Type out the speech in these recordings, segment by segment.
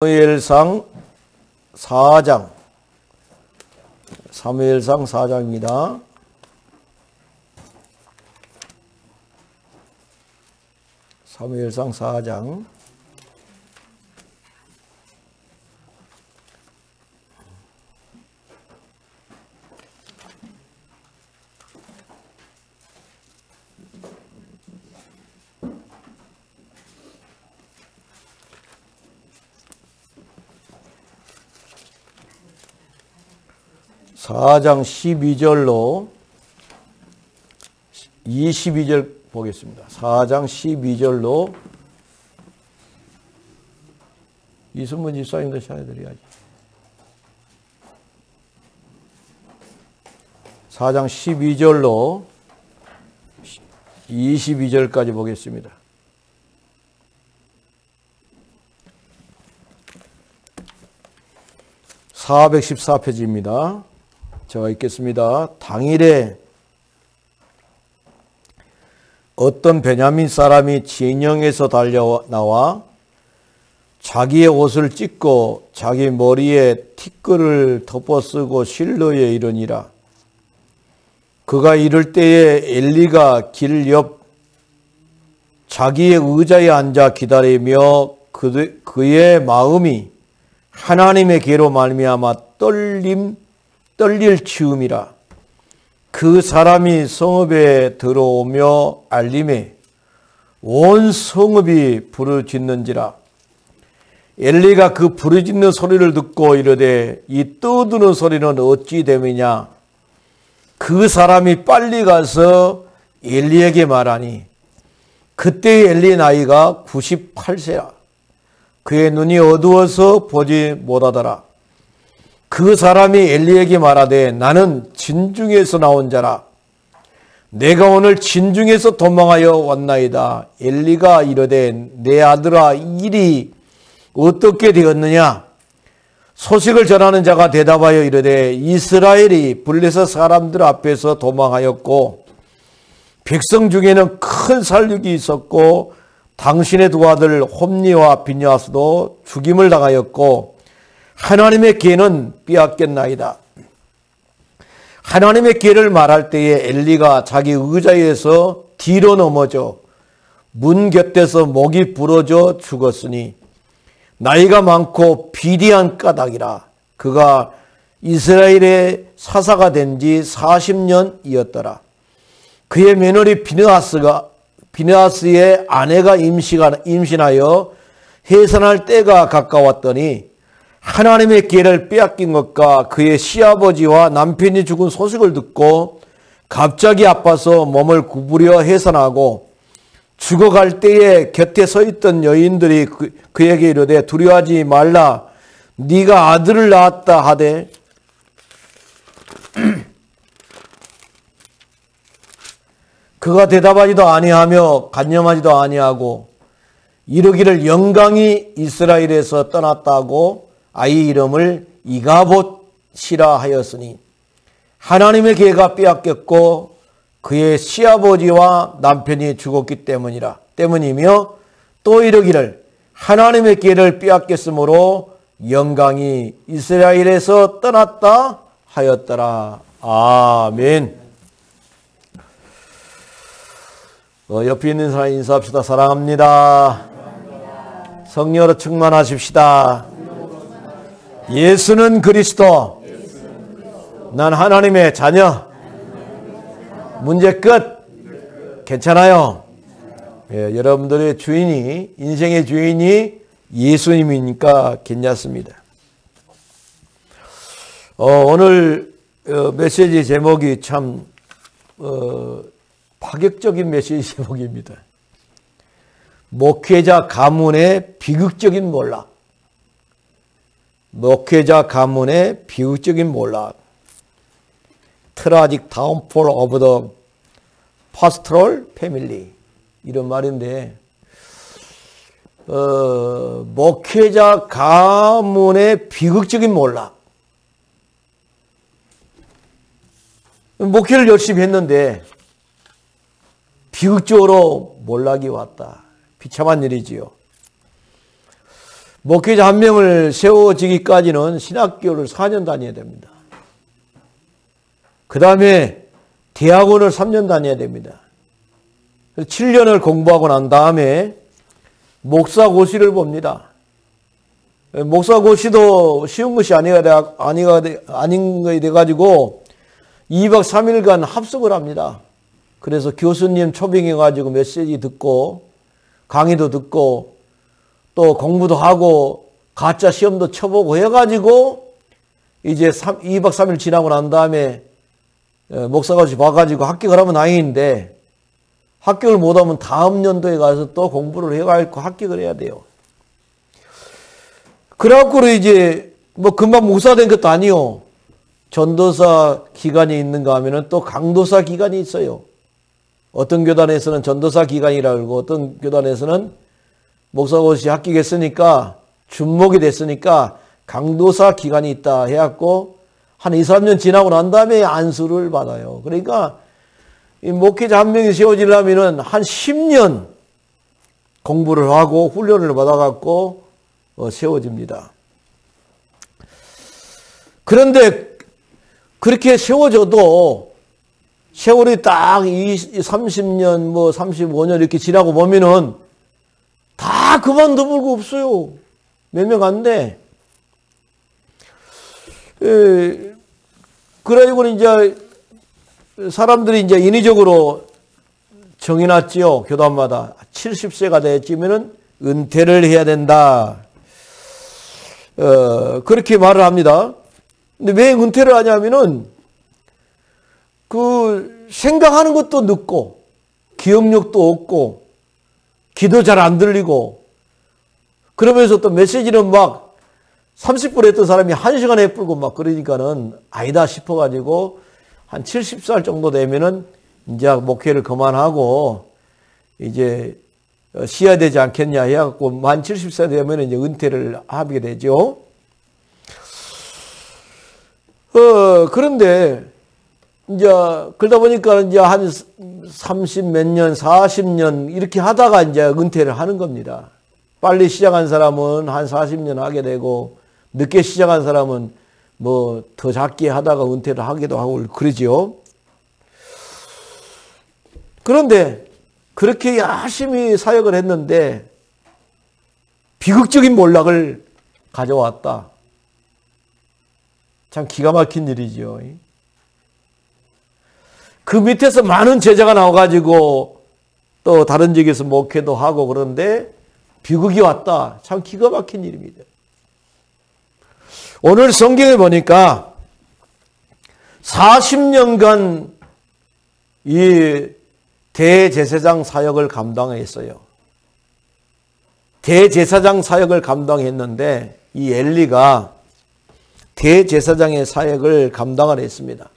사무엘상 4장, 사무엘상 4장입니다. 사무엘상 4장. 사장 12절로 22절 보겠습니다. 4장 12절로 이승문 집사님도 전해드려야지. 4장 12절로 22절까지 보겠습니다. (414페이지입니다) 제가 읽겠습니다. 당일에 어떤 베냐민 사람이 진영에서 달려나와 자기의 옷을 찢고 자기 머리에 티끌을 덮어쓰고 실로에 이르니라. 그가 이를 때에 엘리가 길 옆 자기의 의자에 앉아 기다리며 그의 마음이 하나님의 계로 말미암아 떨릴 치움이라. 그 사람이 성읍에 들어오며 알림에 온 성읍이 부르짖는지라. 엘리가 그 부르짖는 소리를 듣고 이르되 이 떠드는 소리는 어찌 됨이냐. 그 사람이 빨리 가서 엘리에게 말하니 그때 엘리 나이가 98세라. 그의 눈이 어두워서 보지 못하더라. 그 사람이 엘리에게 말하되 나는 진중에서 나온 자라. 내가 오늘 진중에서 도망하여 왔나이다. 엘리가 이르되 내 아들아 일이 어떻게 되었느냐. 소식을 전하는 자가 대답하여 이르되 이스라엘이 블레셋 사람들 앞에서 도망하였고 백성 중에는 큰 살육이 있었고 당신의 두 아들 홈니와 비냐스도 죽임을 당하였고 하나님의 계는 빼앗겼나이다. 하나님의 계를 말할 때에 엘리가 자기 의자에서 뒤로 넘어져 문 곁에서 목이 부러져 죽었으니 나이가 많고 비리한 까닭이라. 그가 이스라엘의 사사가 된 지 40년이었더라. 그의 며느리 비느하스의 아내가 임신하여 해산할 때가 가까웠더니 하나님의 계를 빼앗긴 것과 그의 시아버지와 남편이 죽은 소식을 듣고 갑자기 아파서 몸을 구부려 해산하고 죽어갈 때에 곁에 서 있던 여인들이 그에게 이르되 두려워하지 말라. 네가 아들을 낳았다 하되 그가 대답하지도 아니하며 간념하지도 아니하고 이르기를 영광이 이스라엘에서 떠났다고 아이 이름을 이가봇이라 하였으니 하나님의 계가 빼앗겼고 그의 시아버지와 남편이 죽었기 때문이며 또 이르기를 하나님의 계를 빼앗겼으므로 영광이 이스라엘에서 떠났다 하였더라. 아멘. 옆에 있는 사람 인사합시다. 사랑합니다. 성령으로 충만하십시다. 예수는 그리스도. 난 하나님의 자녀. 문제 끝. 괜찮아요. 예, 여러분들의 주인이, 인생의 주인이 예수님이니까 괜찮습니다. 오늘 메시지 제목이 참 파격적인 메시지 제목입니다. 목회자 가문의 비극적인 몰락. 목회자 가문의 비극적인 몰락. Tragic downfall of the pastoral family. 이런 말인데, 목회자 가문의 비극적인 몰락. 목회를 열심히 했는데 비극적으로 몰락이 왔다. 비참한 일이지요. 목회자 한 명을 세워지기까지는 신학교를 4년 다녀야 됩니다. 그 다음에 대학원을 3년 다녀야 됩니다. 7년을 공부하고 난 다음에 목사고시를 봅니다. 목사고시도 쉬운 것이 아닌 것이 돼가지고 2박 3일간 합숙을 합니다. 그래서 교수님 초빙해가지고 메시지 듣고 강의도 듣고 또 공부도 하고 가짜 시험도 쳐보고 해가지고 이제 2박 3일 지나고 난 다음에 목사고시 봐가지고 합격을 하면 다행인데 합격을 못하면 다음 연도에 가서 또 공부를 해가지고 합격을 해야 돼요. 그래갖고 이제 뭐 금방 목사 된 것도 아니요. 전도사 기간이 있는가 하면은 또 강도사 기간이 있어요. 어떤 교단에서는 전도사 기간이라고 그러고 어떤 교단에서는 목사고시 합격했으니까 준목이 됐으니까 강도사 기간이 있다 해갖고 한 2, 3년 지나고 난 다음에 안수를 받아요. 그러니까 이 목회자 한 명이 세워지려면은 한 10년 공부를 하고 훈련을 받아갖고 세워집니다. 그런데 그렇게 세워져도 세월이 딱 30년, 뭐 35년 이렇게 지나고 보면은 다 그만둬 볼거 없어요. 몇 명 안 돼. 그래가지고 이제 사람들이 이제 인위적으로 정해놨지요. 교단마다 70세가 되었으면은 은퇴를 해야 된다. 그렇게 말을 합니다. 근데 왜 은퇴를 하냐면은 그 생각하는 것도 늦고 기억력도 없고 기도 잘 안 들리고 그러면서 또 메시지는 막 30분 했던 사람이 1시간 해불고 막 그러니까는 아니다 싶어가지고 한 70살 정도 되면은 이제 목회를 그만하고 이제 쉬어야 되지 않겠냐 해갖고 만 70세 되면 이제 은퇴를 하게 되죠. 그런데 이제 그러다 보니까 이제 한 30 몇 년, 40년 이렇게 하다가 이제 은퇴를 하는 겁니다. 빨리 시작한 사람은 한 40년 하게 되고 늦게 시작한 사람은 뭐 더 작게 하다가 은퇴를 하기도 하고 그러죠. 그런데 그렇게 열심히 사역을 했는데 비극적인 몰락을 가져왔다. 참 기가 막힌 일이죠. 그 밑에서 많은 제자가 나와가지고 또 다른 지역에서 목회도 하고 그런데 비극이 왔다. 참 기가 막힌 일입니다. 오늘 성경에 보니까 40년간 이 대제사장 사역을 감당했어요. 대제사장 사역을 감당했는데 이 엘리가 대제사장의 사역을 감당을 했습니다.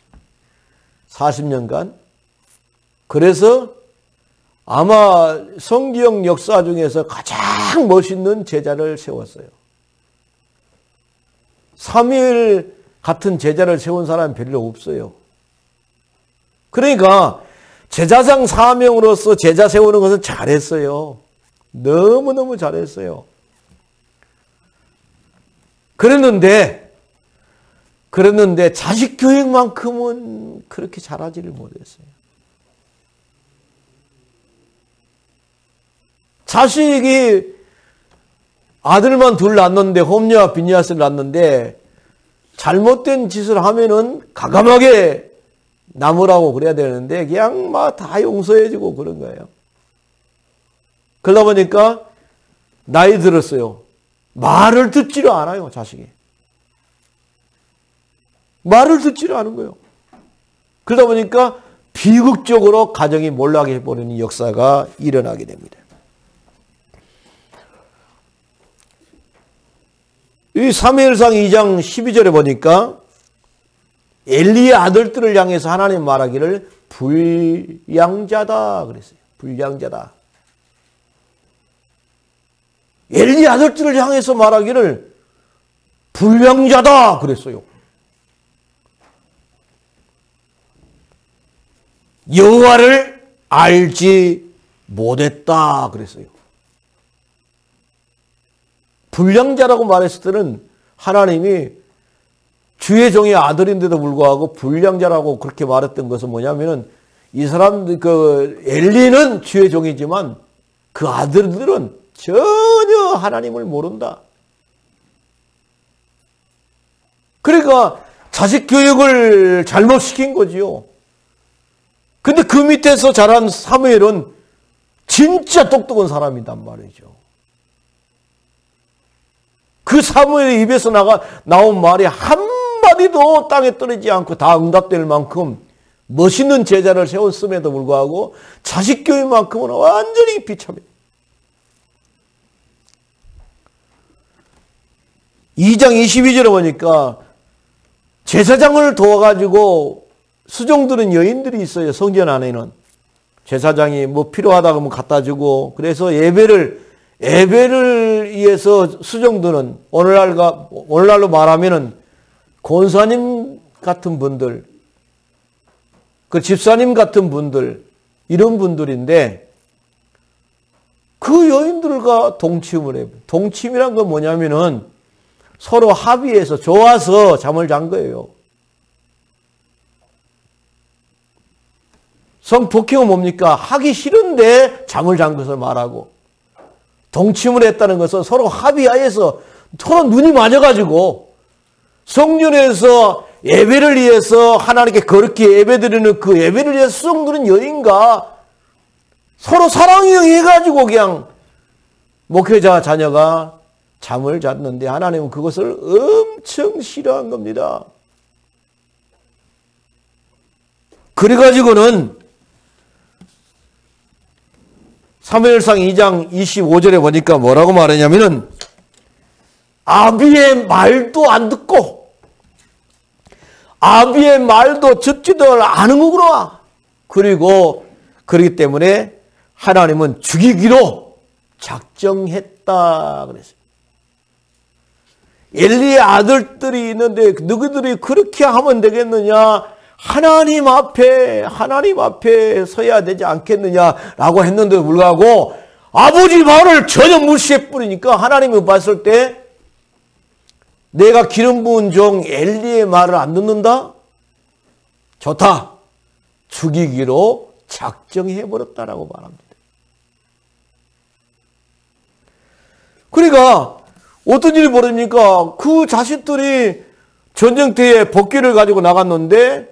40년간. 그래서 아마 성경 역사 중에서 가장 멋있는 제자를 세웠어요. 사무엘 같은 제자를 세운 사람이 별로 없어요. 그러니까 제사장 사명으로서 제자 세우는 것은 잘했어요. 너무너무 잘했어요. 그랬는데 자식 교육만큼은 그렇게 잘하지를 못했어요. 자식이 아들만 둘 낳았는데 홈리와 비니아스를 낳았는데 잘못된 짓을 하면은 가감하게 남으라고 그래야 되는데 그냥 막 다 용서해주고 그런 거예요. 그러다 보니까 나이 들었어요. 말을 듣지를 않아요, 자식이. 말을 듣지를 않은 거예요. 그러다 보니까 비극적으로 가정이 몰락해버리는 역사가 일어나게 됩니다. 이 사무엘상 2장 12절에 보니까 엘리의 아들들을 향해서 하나님 말하기를 불량자다 그랬어요. 불량자다. 엘리의 아들들을 향해서 말하기를 불량자다 그랬어요. 여호와를 알지 못했다 그랬어요. 불량자라고 말했을 때는 하나님이 주의 종의 아들인데도 불구하고 불량자라고 그렇게 말했던 것은 뭐냐면은 이 사람, 엘리는 주의 종이지만 그 아들들은 전혀 하나님을 모른다. 그러니까 자식 교육을 잘못시킨 거지요. 근데 그 밑에서 자란 사무엘은 진짜 똑똑한 사람이란 말이죠. 그 사무엘의 입에서 나온 말이 한마디도 땅에 떨어지지 않고 다 응답될 만큼 멋있는 제자를 세웠음에도 불구하고 자식 교육만큼은 완전히 비참해요. 2장 22절에 보니까 제사장을 도와가지고 수종드는 여인들이 있어요. 성전 안에는. 제사장이 뭐 필요하다고 하면 갖다 주고, 그래서 예배를 위해서 수종드는, 오늘날로 말하면은 권사님 같은 분들, 그 집사님 같은 분들, 이런 분들인데, 그 여인들과 동침을 해요. 동침이란 건 뭐냐면은 서로 합의해서 좋아서 잠을 잔 거예요. 성폭행은 뭡니까? 하기 싫은데 잠을 잔 것을 말하고, 동침을 했다는 것은 서로 합의하에서 서로 눈이 맞아가지고 성전에서 예배를 위해서 하나님께 그렇게 예배드리는 그 예배를 위해서 수종드는 여인과 서로 사랑이 해가지고 그냥 목회자 자녀가 잠을 잤는데 하나님은 그것을 엄청 싫어한 겁니다. 그래가지고는 사무엘상 2장 25절에 보니까 뭐라고 말하냐면은 아비의 말도 안 듣고 아비의 말도 듣지도 않은구나. 그리고 그렇기 때문에 하나님은 죽이기로 작정했다 그랬어요. 엘리의 아들들이 있는데 너희들이 그렇게 하면 되겠느냐? 하나님 앞에 서야 되지 않겠느냐라고 했는데도 불구하고 아버지 말을 전혀 무시해 뿌리니까 하나님이 봤을 때 내가 기름 부은 종 엘리의 말을 안 듣는다? 좋다. 죽이기로 작정해버렸다라고 말합니다. 그러니까 어떤 일이 벌어집니까? 그 자식들이 전쟁터에 복귀를 가지고 나갔는데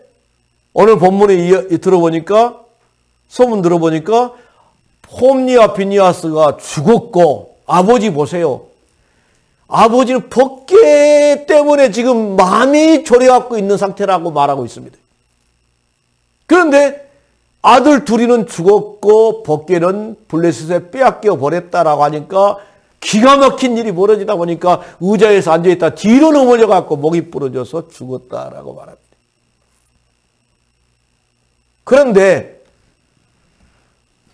오늘 본문에 들어보니까 소문 들어보니까 홈니와 비니아스가 죽었고 아버지 보세요. 아버지는 복귀 때문에 지금 마음이 졸여갖고 있는 상태라고 말하고 있습니다. 그런데 아들 둘이는 죽었고 복귀는 블레셋에 빼앗겨 버렸다라고 하니까 기가 막힌 일이 벌어지다 보니까 의자에서 앉아있다 뒤로 넘어져갖고 목이 부러져서 죽었다라고 말합니다. 그런데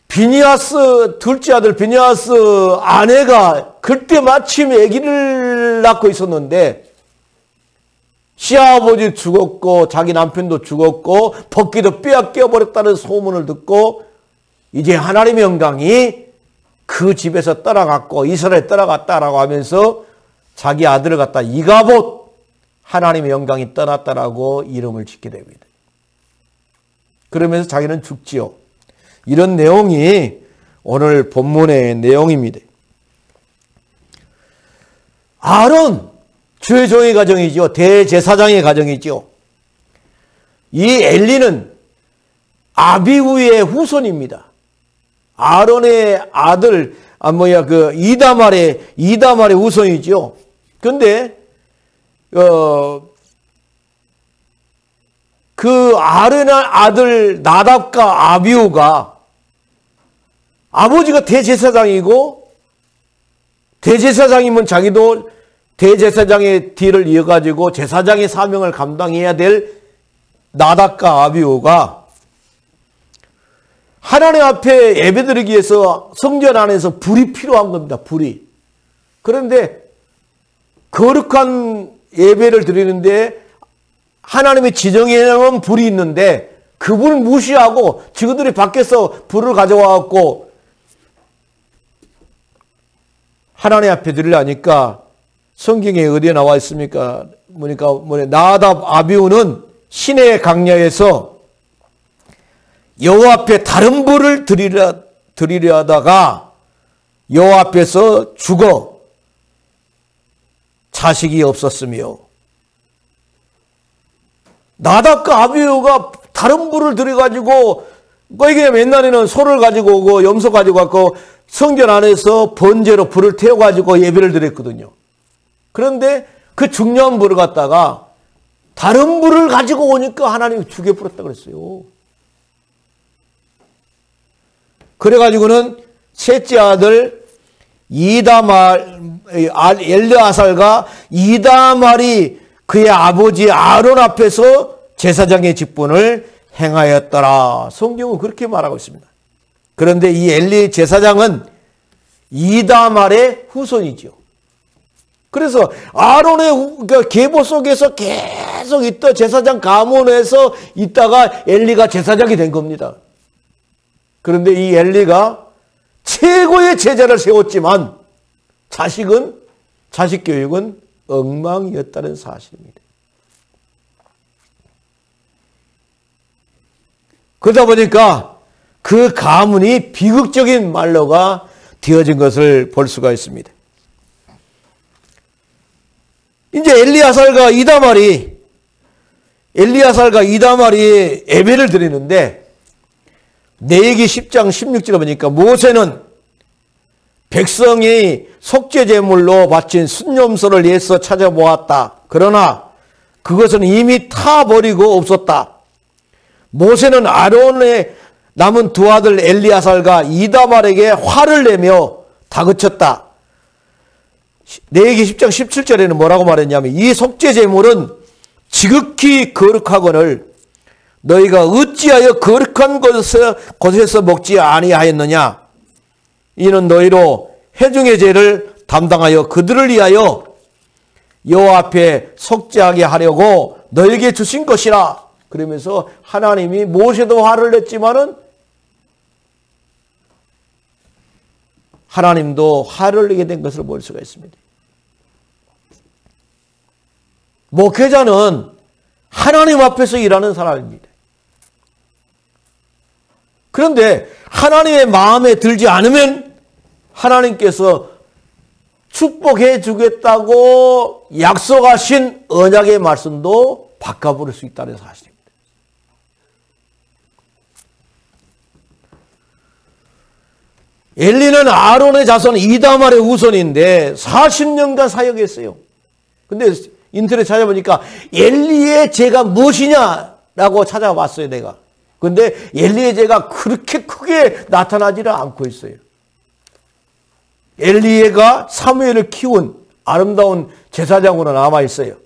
비니아스 둘째 아들 비니아스 아내가 그때 마침 아기를 낳고 있었는데 시아버지 죽었고 자기 남편도 죽었고 복귀도 빼앗겨 버렸다는 소문을 듣고 이제 하나님의 영광이 그 집에서 떠나갔고 이스라엘 떠나갔다라고 하면서 자기 아들을 갖다 이가봇 하나님의 영광이 떠났다라고 이름을 짓게 됩니다. 그러면서 자기는 죽지요. 이런 내용이 오늘 본문의 내용입니다. 아론, 주의 종의 가정이죠. 대제사장의 가정이죠. 이 엘리는 아비후의 후손입니다. 아론의 아들, 이다말의 후손이죠. 그런데, 그 아론의 아들 나답과 아비후가 아버지가 대제사장이고 대제사장이면 자기도 대제사장의 뒤를 이어가지고 제사장의 사명을 감당해야 될 나답과 아비후가 하나님 앞에 예배드리기 위해서 성전 안에서 불이 필요한 겁니다. 불이. 그런데 거룩한 예배를 드리는데 하나님의 지정해 놓은 불이 있는데 그 불을 무시하고 지그들이 밖에서 불을 가져와갖고 하나님 앞에 드리려니까 성경에 어디에 나와 있습니까? 보니까 나답 아비후는 시내 강야에서 여호와 앞에 다른 불을 드리려 하다가 여호와 앞에서 죽어 자식이 없었으며, 나답과 아비후가 다른 불을 들여가지고, 이게 맨날에는 소를 가지고 오고 염소 가지고 왔고 성전 안에서 번제로 불을 태워가지고 예배를 드렸거든요. 그런데 그 중요한 불을 갖다가 다른 불을 가지고 오니까 하나님이 죽여버렸다 그랬어요. 그래가지고는 셋째 아들 엘르아살과 이다말이 그의 아버지 아론 앞에서 제사장의 직분을 행하였더라. 성경은 그렇게 말하고 있습니다. 그런데 이 엘리 제사장은 이다말의 후손이죠. 그래서 아론의 계보 속에서 계속 있던 제사장 가문에서 있다가 엘리가 제사장이 된 겁니다. 그런데 이 엘리가 최고의 제자를 세웠지만 자식 교육은 엉망이었다는 사실입니다. 그러다 보니까 그 가문이 비극적인 말로가 되어진 것을 볼 수가 있습니다. 이제 엘리아살과 이다말이 예배를 드리는데, 레위기 10장 16절에 보니까 모세는 백성이 속죄제물로 바친 순념소를 예서 찾아보았다. 그러나 그것은 이미 타버리고 없었다. 모세는 아론의 남은 두 아들 엘리아살과 이다말에게 화를 내며 다그쳤다. 레위기 10장 17절에는 뭐라고 말했냐면, 이 속죄제물은 지극히 거룩하거늘 너희가 어찌하여 거룩한 곳에서 먹지 아니하였느냐. 이는 너희로 회중의 죄를 담당하여 그들을 위하여 여호와 앞에 속죄하게 하려고 너에게 주신 것이라. 그러면서 하나님이 모세도 화를 냈지만은 하나님도 화를 내게 된 것을 볼 수가 있습니다. 목회자는 하나님 앞에서 일하는 사람입니다. 그런데 하나님의 마음에 들지 않으면 하나님께서 축복해 주겠다고 약속하신 언약의 말씀도 바꿔버릴 수 있다는 사실입니다. 엘리는 아론의 자손 이다말의 후손인데 40년간 사역했어요. 근데 인터넷 찾아보니까 엘리의 죄가 무엇이냐라고 찾아봤어요, 내가. 근데 엘리의 죄가 그렇게 크게 나타나지는 않고 있어요. 엘리야가 사무엘을 키운 아름다운 제사장으로 남아 있어요.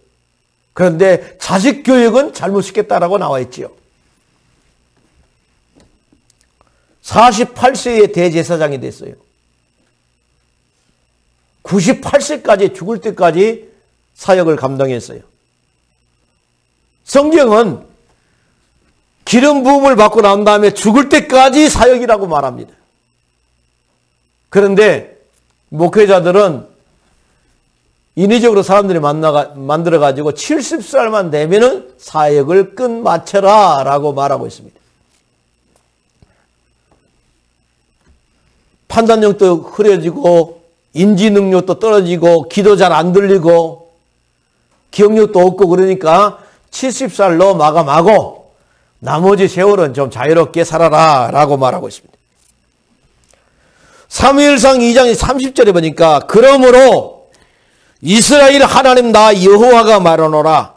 그런데 자식 교육은 잘못시켰다라고 나와 있지요. 48세에 대제사장이 됐어요. 98세까지 죽을 때까지 사역을 감당했어요. 성경은 기름 부음을 받고 난 다음에 죽을 때까지 사역이라고 말합니다. 그런데 목회자들은 인위적으로 사람들이 만들어가지고 70살만 되면은 사역을 끝마쳐라 라고 말하고 있습니다. 판단력도 흐려지고 인지 능력도 떨어지고 기도 잘 안 들리고 기억력도 없고 그러니까 70살로 마감하고 나머지 세월은 좀 자유롭게 살아라 라고 말하고 있습니다. 사무엘상 2장 30절에 보니까 그러므로 이스라엘 하나님 나 여호와가 말하노라.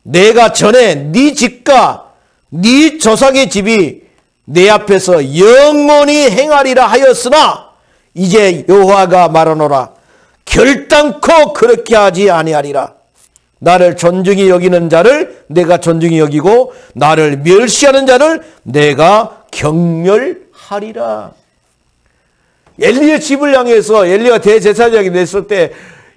내가 전에 네 집과 네 조상의 집이 내 앞에서 영원히 행하리라 하였으나 이제 여호와가 말하노라. 결단코 그렇게 하지 아니하리라. 나를 존중히 여기는 자를 내가 존중히 여기고 나를 멸시하는 자를 내가 경멸하리라. 엘리의 집을 향해서 엘리가 대제사장이 됐을 때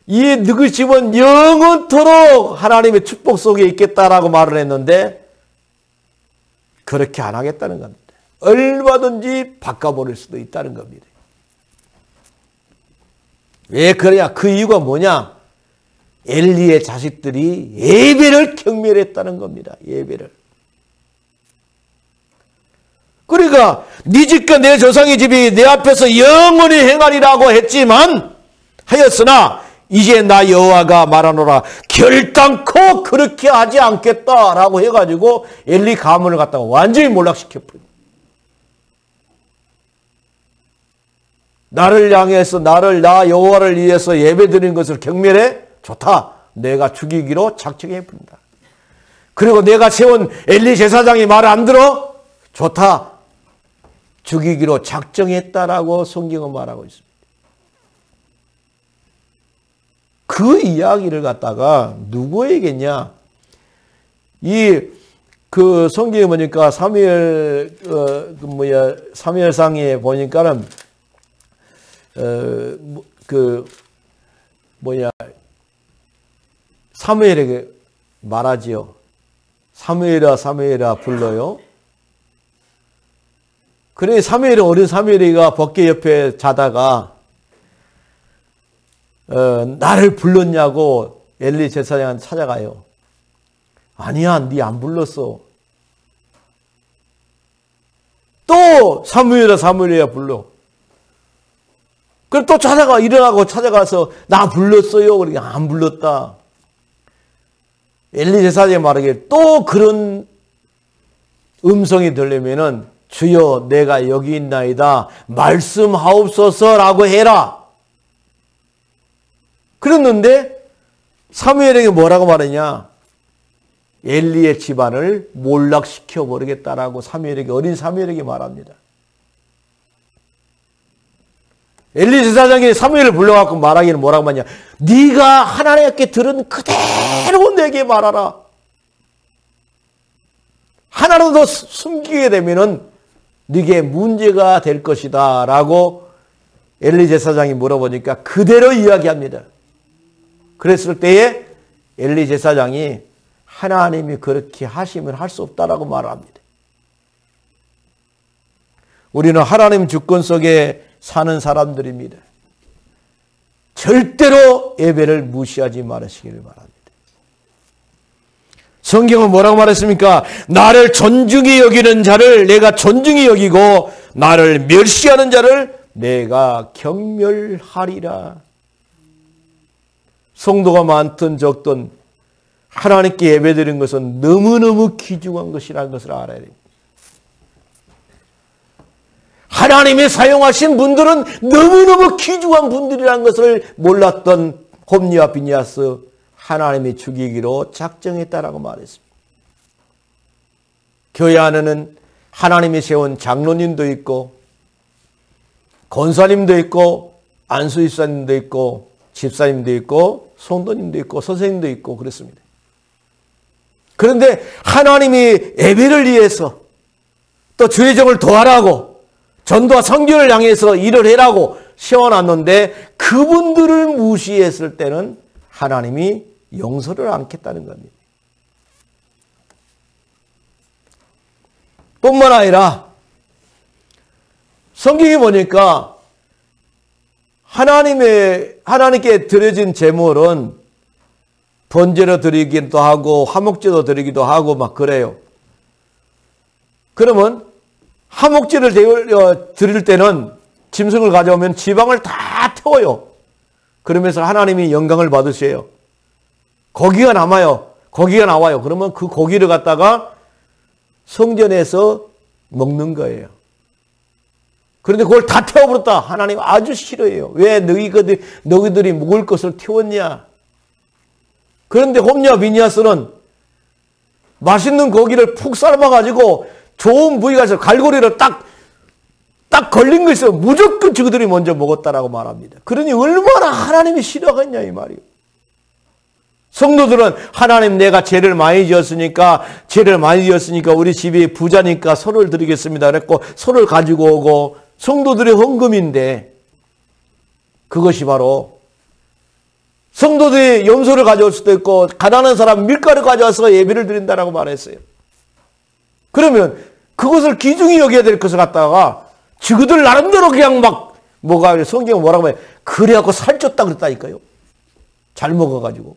이 너희 집은 영원토록 하나님의 축복 속에 있겠다라고 말을 했는데 그렇게 안 하겠다는 겁니다. 얼마든지 바꿔버릴 수도 있다는 겁니다. 왜 그러냐? 그 이유가 뭐냐? 엘리의 자식들이 예배를 경멸했다는 겁니다. 예배를. 그러니까 네 집과 내 조상의 집이 내 앞에서 영원히 행하리라고 했지만 하였으나 이제 나 여호와가 말하노라 결단코 그렇게 하지 않겠다라고 해가지고 엘리 가문을 갖다가 완전히 몰락시켜버립니다. 나를 향해서 나 여호와를 위해서 예배드리는 것을 경멸해? 좋다. 내가 죽이기로 작정해버린다. 그리고 내가 세운 엘리 제사장이 말을 안 들어? 좋다. 죽이기로 작정했다라고 성경은 말하고 있습니다. 그 이야기를 갖다가 누구에게냐? 그 성경에 보니까 사무엘상에 보니까는 사무엘에게 말하지요. 사무엘아 불러요. 그래 어린 사무엘이가 법궤 옆에 자다가 나를 불렀냐고 엘리 제사장한테 찾아가요. 아니야, 네 안 불렀어. 또 사무엘아 불러. 그럼 또 일어나고 찾아가서 나 불렀어요. 그러니까 안 불렀다. 엘리 제사장이 말하기에 또 그런 음성이 들리면은 주여 내가 여기 있나이다. 말씀하옵소서라고 해라. 그랬는데 사무엘에게 뭐라고 말했냐? 엘리의 집안을 몰락시켜 버리겠다라고 어린 사무엘에게 말합니다. 엘리 제사장이 사무엘을 불러갖고 말하기는 뭐라고 하냐? 네가 하나님께 들은 그대로 내게 말하라. 하나라도 더 숨기게 되면은 네게 문제가 될 것이다 라고 엘리 제사장이 물어보니까 그대로 이야기합니다. 그랬을 때에 엘리 제사장이 하나님이 그렇게 하시면 할 수 없다라고 말합니다. 우리는 하나님 주권 속에 사는 사람들입니다. 절대로 예배를 무시하지 말으시기를 바랍니다. 성경은 뭐라고 말했습니까? 나를 존중히 여기는 자를 내가 존중히 여기고 나를 멸시하는 자를 내가 경멸하리라. 성도가 많든 적든 하나님께 예배드리는 것은 너무너무 귀중한 것이라는 것을 알아야 됩니다. 하나님이 사용하신 분들은 너무너무 귀중한 분들이라는 것을 몰랐던 홈리와 비니아스 하나님이 죽이기로 작정했다라고 말했습니다. 교회 안에는 하나님이 세운 장로님도 있고 권사님도 있고 안수집사님도 있고 집사님도 있고 성도님도 있고 선생님도 있고 그렇습니다. 그런데 하나님이 예배를 위해서 또 주의 종을 도와라고 전도와 선교를 향해서 일을 해라고 세워놨는데 그분들을 무시했을 때는 하나님이 용서를 않겠다는 겁니다. 뿐만 아니라 성경에 보니까 하나님께 드려진 제물은 번제로 드리기도 하고 화목제도 드리기도 하고 막 그래요. 그러면 화목제를 드릴 때는 짐승을 가져오면 지방을 다 태워요. 그러면서 하나님이 영광을 받으세요. 고기가 나와요. 그러면 그 고기를 갖다가 성전에서 먹는 거예요. 그런데 그걸 다 태워버렸다. 하나님 아주 싫어해요. 왜 너희들이 먹을 것을 태웠냐? 그런데 홈리와 비니아스는 맛있는 고기를 푹 삶아가지고 좋은 부위가 있어 갈고리를 딱 걸린 거 있어요. 무조건 저들이 먼저 먹었다라고 말합니다. 그러니 얼마나 하나님이 싫어하겠냐 이 말이에요. 성도들은 하나님 내가 죄를 많이 지었으니까 우리 집이 부자니까 소를 드리겠습니다 그랬고 소를 가지고 오고 성도들의 헌금인데 그것이 바로 성도들이 염소를 가져올 수도 있고 가난한 사람 밀가루 가져와서 예배를 드린다라고 말했어요. 그러면 그것을 귀중히 여겨야 될 것을 갖다가 지그들 나름대로 그냥 막 뭐가 성경은 뭐라고 해요? 그래갖고 살쪘다 그랬다니까요. 잘 먹어가지고.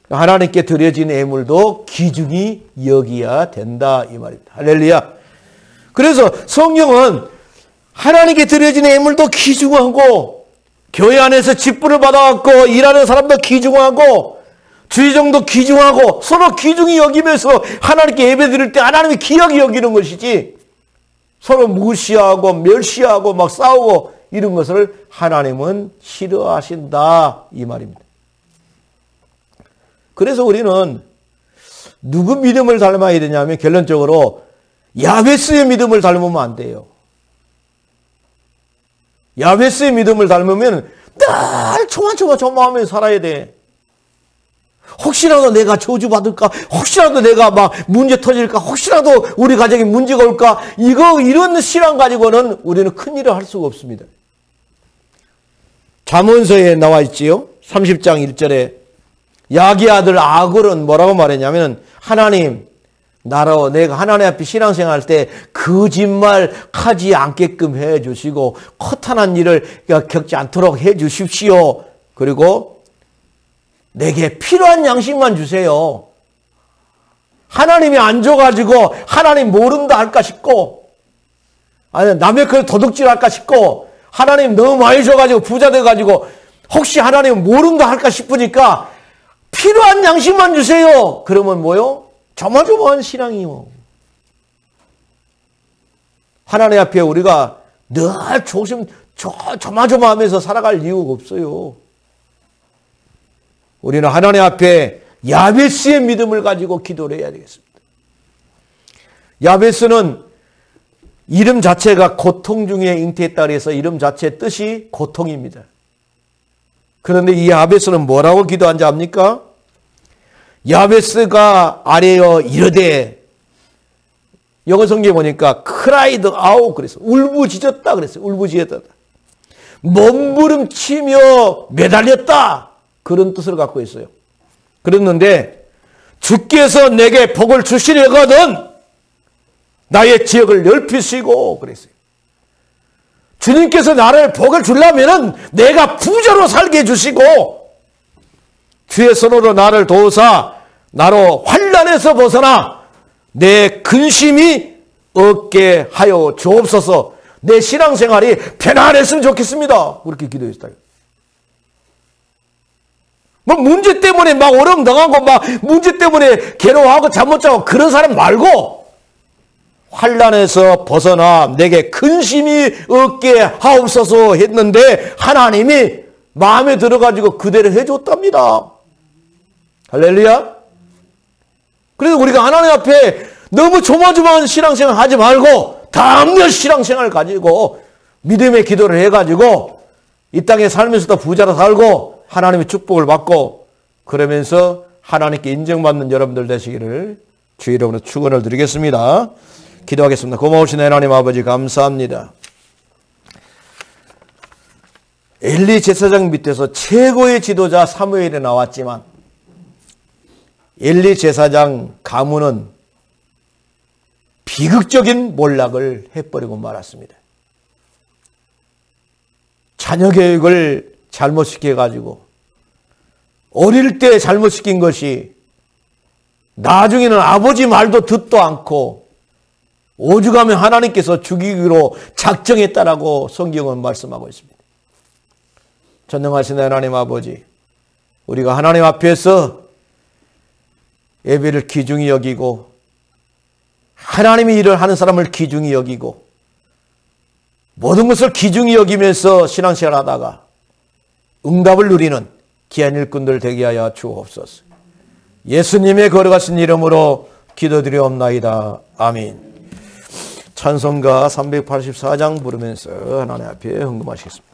하나님께 드려진 예물도 귀중히 여기야 된다 이 말입니다. 할렐루야. 그래서 성경은 하나님께 드려진 예물도 귀중하고 교회 안에서 직분을 받아갖고 일하는 사람도 귀중하고 주의정도 귀중하고 서로 귀중히 여기면서 하나님께 예배 드릴 때 하나님이 귀하게 여기는 것이지 서로 무시하고 멸시하고 막 싸우고 이런 것을 하나님은 싫어하신다 이 말입니다. 그래서 우리는 누구 믿음을 닮아야 되냐면 결론적으로 야베스의 믿음을 닮으면 안 돼요. 야베스의 믿음을 닮으면 늘 조마조마하면서 살아야 돼. 혹시라도 내가 저주받을까? 혹시라도 내가 막 문제 터질까? 혹시라도 우리 가정에 문제가 올까? 이런 신앙 가지고는 우리는 큰일을 할 수가 없습니다. 잠언서에 나와 있지요. 30장 1절에 야기 아들 아굴은 뭐라고 말했냐면 하나님 나로 내가 하나님 앞에 신앙생활할 때 거짓말하지 않게끔 해주시고 허탄한 일을 겪지 않도록 해주십시오. 그리고 내게 필요한 양식만 주세요. 하나님이 안 줘가지고 하나님 모른다 할까 싶고 아니 남의 걸 도둑질 할까 싶고 하나님 너무 많이 줘가지고 부자 돼가지고 혹시 하나님 모른다 할까 싶으니까 필요한 양식만 주세요. 그러면 뭐요? 조마조마한 신앙이요. 하나님 앞에 우리가 늘 조마조마하면서 살아갈 이유가 없어요. 우리는 하나님 앞에 야베스의 믿음을 가지고 기도를 해야 되겠습니다. 야베스는 이름 자체가 고통 중에 잉태했다 그래서 이름 자체의 뜻이 고통입니다. 그런데 이 야베스는 뭐라고 기도한지 압니까? 야베스가 아뢰어 이르되 영어 성경에 보니까 cried out 그랬어. 울부짖었다 그랬어. 울부짖었다. 몸부림치며 매달렸다. 그런 뜻을 갖고 있어요. 그랬는데 주께서 내게 복을 주시려거든 나의 지역을 넓히시고 그랬어요. 주님께서 나를 복을 주려면은 내가 부자로 살게 해주시고 주의 손으로 나를 도우사 나로 환난에서 벗어나 내 근심이 없게 하여 주옵소서. 내 신앙생활이 편안했으면 좋겠습니다. 그렇게 기도했어요. 뭐 문제 때문에 막 어려움 당하고 막 문제 때문에 괴로워하고 잠 못 자고 그런 사람 말고 환난에서 벗어나 내게 근심이 없게 하옵소서 했는데 하나님이 마음에 들어가지고 그대로 해줬답니다. 할렐루야. 그래서 우리가 하나님 앞에 너무 조마조마한 신앙생활 하지 말고 담력 신앙생활 가지고 믿음의 기도를 해가지고 이 땅에 살면서도 부자로 살고 하나님의 축복을 받고 그러면서 하나님께 인정받는 여러분들 되시기를 주 이름으로 축원을 드리겠습니다. 기도하겠습니다. 고마우신 하나님 아버지 감사합니다. 엘리 제사장 밑에서 최고의 지도자 사무엘이 나왔지만 엘리 제사장 가문은 비극적인 몰락을 해버리고 말았습니다. 자녀 교육을 잘못 시켜가지고 어릴 때 잘못 시킨 것이 나중에는 아버지 말도 듣도 않고 오죽하면 하나님께서 죽이기로 작정했다라고 성경은 말씀하고 있습니다. 전능하신 하나님 아버지, 우리가 하나님 앞에서 예배를 귀중히 여기고 하나님의 일을 하는 사람을 귀중히 여기고 모든 것을 귀중히 여기면서 신앙생활 하다가 응답을 누리는 귀한 일꾼들 되게 하여 주옵소서. 예수님의 거룩하신 이름으로 기도드리옵나이다. 아멘. 찬송가 384장 부르면서 하나님 앞에 헌금하시겠습니다.